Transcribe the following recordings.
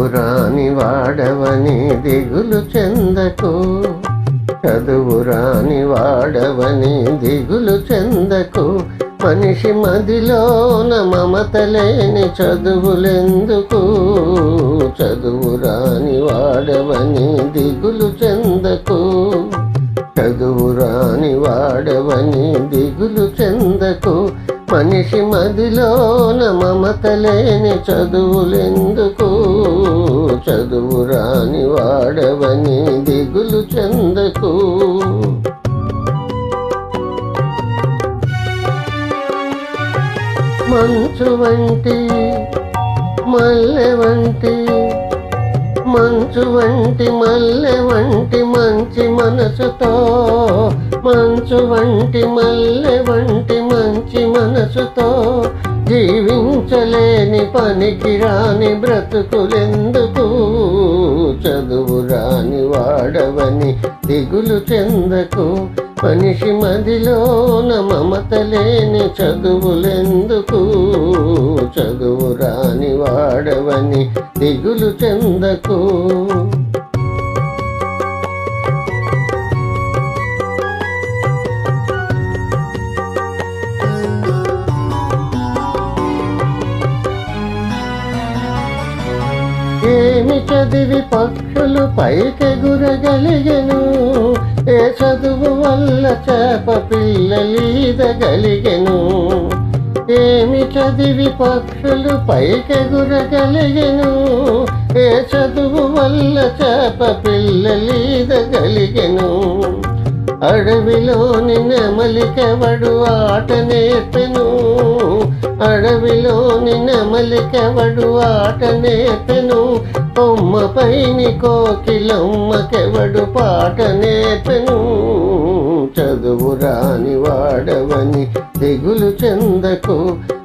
చదువురాని వాడవని దిగులు చెందకు, చదువురాని వాడవని దిగులు చెందకు. మనిషి మదిలోన మమత లేని చదువులెందుకు, చదువురాని వాడవని దిగులు చెందకు, చదువురాని వాడవని దిగులు చెందకు. మనిషి మదిలోన మమత లేని చదువులెందుకు, చదువురాని వాడవని దిగులు చెందకు. మంచు వంటి మల్లె వంటి, మంచు వంటి మల్లె వంటి మంచి మనసుతో, మంచు వంటి మల్లె వంటి మంచి మనసుతో జీవించలేని పనికిరాని బ్రతుకులెందుకు, చదువురాని వాడవని దిగులు చెందకు. మనిషి మదిలోన మమత లేని చదువులెందుకు, చదువురాని వాడవని దిగులు చెందకు. ఏమి చదివి పక్షులు పైకెగురగలిగెను, ఏ చదువు వల్ల చేప పిల్లలీదగలిగెను. ఏమి చదివి పక్షులు పైకెగురగలిగెను, ఏ చదువు వల్ల చేప పిల్లలీదగలిగెను. అడవిలోని నెమలికెవడు ఆట నేర్పెను, అడవిలోని నెమలికెవడు ఆట నేర్పెను. కొమ్మపైని కోకిలమ్మకెవడు పాట నేర్పెను, చదువురాని వాడవని దిగులు చెందకు.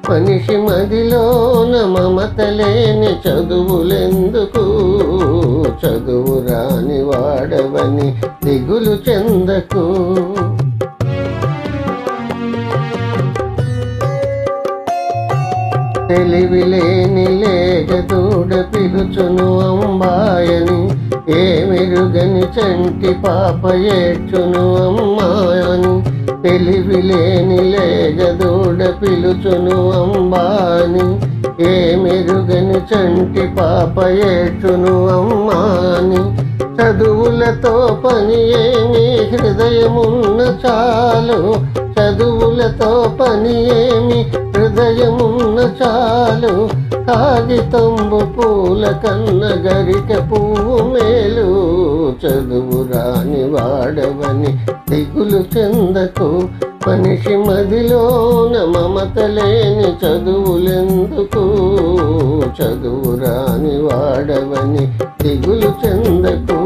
మనిషి మదిలోన మమత లేని చదువులెందుకు, చదువురాని వాడవని దిగులు చెందకు. తెలివిలేని లేగదూడ పిలుచును అంబాయని, ఏమెరుగని చంటి పాప ఏడ్చును అమ్మాయని. తెలివిలేని లేగదూడ పిలుచును అంబాని, ఏమెరుగని చంటి పాప ఏడ్చును అమ్మాని. చదువులతో పని ఏమి హృదయమున్న చాలు, చదువులతో పని ఏమి హృదయమున్న చాలు. కాగితంబు పూల కన్న గరిక పువ్వు మేలు, చదువురాని వాడవని దిగులు చెందకు. మనిషి మదిలోన మమత లేని చదువులెందుకు, చదువురాని వాడవని దిగులు చెందకు.